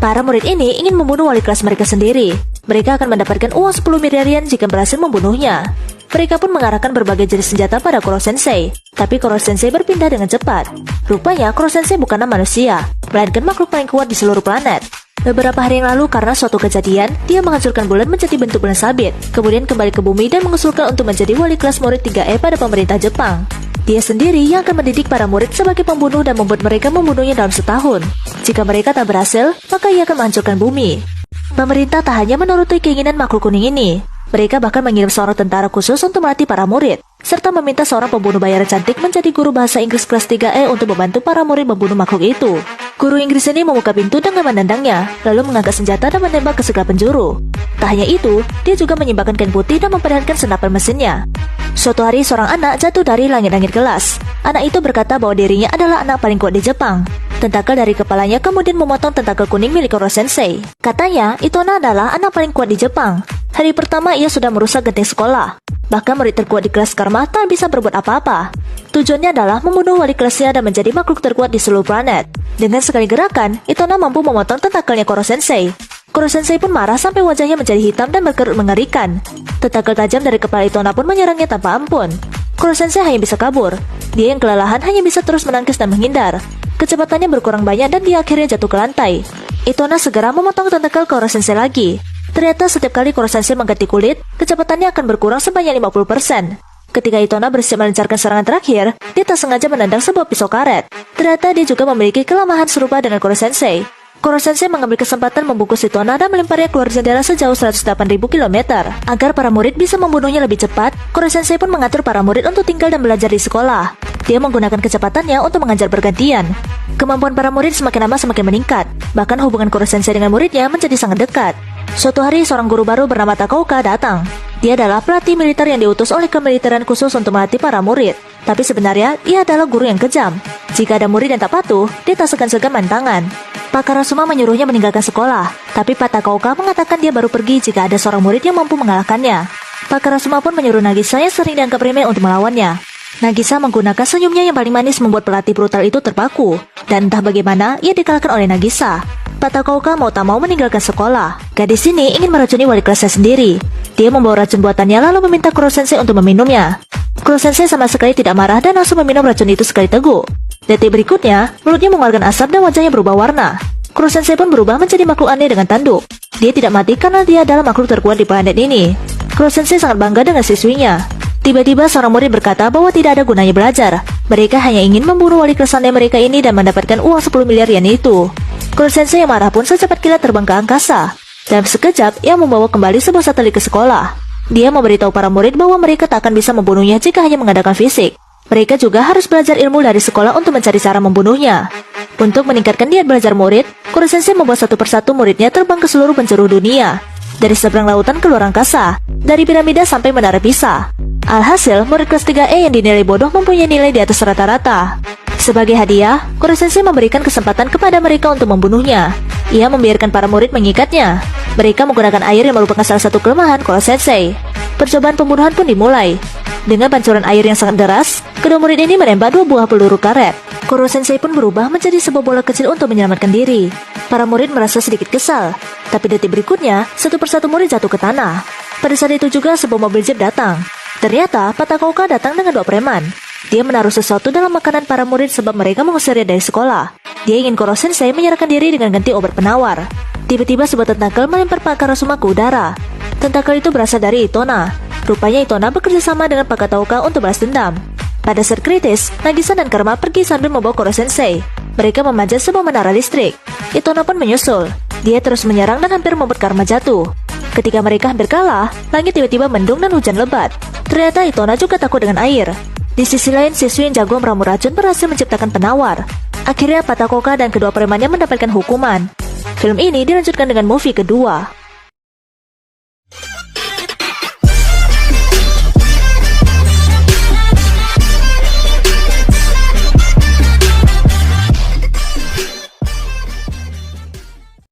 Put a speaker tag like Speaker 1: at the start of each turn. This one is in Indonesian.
Speaker 1: Para murid ini ingin membunuh wali kelas mereka sendiri. Mereka akan mendapatkan uang 10 miliar yen jika berhasil membunuhnya. Mereka pun mengarahkan berbagai jenis senjata pada Koro Sensei. Tapi Koro Sensei berpindah dengan cepat. Rupanya Koro Sensei bukanlah manusia, melainkan makhluk paling kuat di seluruh planet. Beberapa hari yang lalu karena suatu kejadian, dia menghancurkan bulan menjadi bentuk bulan sabit, kemudian kembali ke bumi dan mengusulkan untuk menjadi wali kelas murid 3E pada pemerintah Jepang. Dia sendiri yang akan mendidik para murid sebagai pembunuh dan membuat mereka membunuhnya dalam setahun. Jika mereka tak berhasil, maka ia akan menghancurkan bumi. Pemerintah tak hanya menuruti keinginan makhluk kuning ini, mereka bahkan mengirim seorang tentara khusus untuk melatih para murid, serta meminta seorang pembunuh bayaran cantik menjadi guru bahasa Inggris kelas 3E untuk membantu para murid membunuh makhluk itu. Guru Inggris ini membuka pintu dengan menendangnya, lalu mengangkat senjata dan menembak ke segala penjuru. Tak hanya itu, dia juga menyimbangkan kain putih dan memperlihatkan senapan mesinnya. Suatu hari seorang anak jatuh dari langit-langit kelas. Anak itu berkata bahwa dirinya adalah anak paling kuat di Jepang. Tentakel dari kepalanya kemudian memotong tentakel kuning milik Koro Sensei. Katanya, Itona adalah anak paling kuat di Jepang. Hari pertama ia sudah merusak genting sekolah. Bahkan murid terkuat di kelas Karma tak bisa berbuat apa-apa. Tujuannya adalah membunuh wali kelasnya dan menjadi makhluk terkuat di seluruh planet. Dengan sekali gerakan, Itona mampu memotong tentakelnya Koro Sensei. Koro Sensei pun marah sampai wajahnya menjadi hitam dan berkerut mengerikan. Tentakel tajam dari kepala Itona pun menyerangnya tanpa ampun. Koro Sensei hanya bisa kabur. Dia yang kelelahan hanya bisa terus menangkis dan menghindar. Kecepatannya berkurang banyak dan dia akhirnya jatuh ke lantai. Itona segera memotong tentakel Koro Sensei lagi. Ternyata setiap kali Koro Sensei mengganti kulit, kecepatannya akan berkurang sebanyak 50%. Ketika Itona bersiap melancarkan serangan terakhir, dia tak sengaja menendang sebuah pisau karet. Ternyata dia juga memiliki kelemahan serupa dengan Koro Sensei. Koro Sensei mengambil kesempatan membungkus Itona dan melemparnya keluar jendela sejauh 108.000 km. Agar para murid bisa membunuhnya lebih cepat, Koro Sensei pun mengatur para murid untuk tinggal dan belajar di sekolah. Dia menggunakan kecepatannya untuk mengajar bergantian. Kemampuan para murid semakin lama semakin meningkat. Bahkan hubungan Koro Sensei dengan muridnya menjadi sangat dekat. Suatu hari seorang guru baru bernama Takaoka datang. Dia adalah pelatih militer yang diutus oleh kemiliteran khusus untuk melatih para murid. Tapi sebenarnya ia adalah guru yang kejam. Jika ada murid yang tak patuh, dia tak segan-segan main tangan. Pak Karasuma menyuruhnya meninggalkan sekolah. Tapi Pak Takaoka mengatakan dia baru pergi jika ada seorang murid yang mampu mengalahkannya. Pak Karasuma pun menyuruh Nagisa yang sering dianggap remeh untuk melawannya. Nagisa menggunakan senyumnya yang paling manis membuat pelatih brutal itu terpaku. Dan entah bagaimana ia dikalahkan oleh Nagisa. Pak Takaoka mau tak mau meninggalkan sekolah. Gadis ini ingin meracuni wali kelasnya sendiri. Dia membawa racun buatannya lalu meminta Koro Sensei untuk meminumnya. Koro Sensei sama sekali tidak marah dan langsung meminum racun itu sekali teguk. Detik berikutnya, mulutnya mengeluarkan asap dan wajahnya berubah warna. Koro Sensei pun berubah menjadi makhluk aneh dengan tanduk. Dia tidak mati karena dia adalah makhluk terkuat di planet ini. Koro Sensei sangat bangga dengan siswinya. Tiba-tiba seorang murid berkata bahwa tidak ada gunanya belajar. Mereka hanya ingin membunuh wali kelas aneh mereka ini dan mendapatkan uang 10 miliar yen itu. Koro Sensei yang marah pun secepat kilat terbang ke angkasa. Dalam sekejap, ia membawa kembali sebuah satelit ke sekolah. Dia memberitahu para murid bahwa mereka tak akan bisa membunuhnya jika hanya mengandalkan fisik. Mereka juga harus belajar ilmu dari sekolah untuk mencari cara membunuhnya. Untuk meningkatkan niat belajar murid, Koro Sensei membuat satu persatu muridnya terbang ke seluruh penjuru dunia. Dari seberang lautan ke luar angkasa, dari piramida sampai menara Pisa. Alhasil, murid kelas 3E yang dinilai bodoh mempunyai nilai di atas rata-rata. Sebagai hadiah, Koro Sensei memberikan kesempatan kepada mereka untuk membunuhnya. Ia membiarkan para murid mengikatnya. Mereka menggunakan air yang merupakan salah satu kelemahan Koro Sensei. Percobaan pembunuhan pun dimulai. Dengan pancuran air yang sangat deras, kedua murid ini menembak 2 buah peluru karet. Koro Sensei pun berubah menjadi sebuah bola kecil untuk menyelamatkan diri. Para murid merasa sedikit kesal. Tapi detik berikutnya, satu persatu murid jatuh ke tanah. Pada saat itu juga sebuah mobil jeep datang. Ternyata Pak Takaoka datang dengan 2 preman. Dia menaruh sesuatu dalam makanan para murid sebab mereka mengusirnya dari sekolah. Dia ingin Koro Sensei menyerahkan diri dengan ganti obat penawar. Tiba-tiba sebuah tentakel melempar Pak Karasuma ke udara. Tentakel itu berasal dari Itona. Rupanya Itona bekerja sama dengan Pak Takaoka untuk balas dendam. Pada saat kritis, Nagisa dan Karma pergi sambil membawa Koro Sensei. Mereka memanjat sebuah menara listrik. Itona pun menyusul. Dia terus menyerang dan hampir membuat Karma jatuh. Ketika mereka hampir kalah, langit tiba-tiba mendung dan hujan lebat. Ternyata Itona juga takut dengan air. Di sisi lain, siswi yang jago meramu racun berhasil menciptakan penawar. Akhirnya Pak Takaoka dan kedua premannya mendapatkan hukuman. Film ini dilanjutkan dengan movie kedua.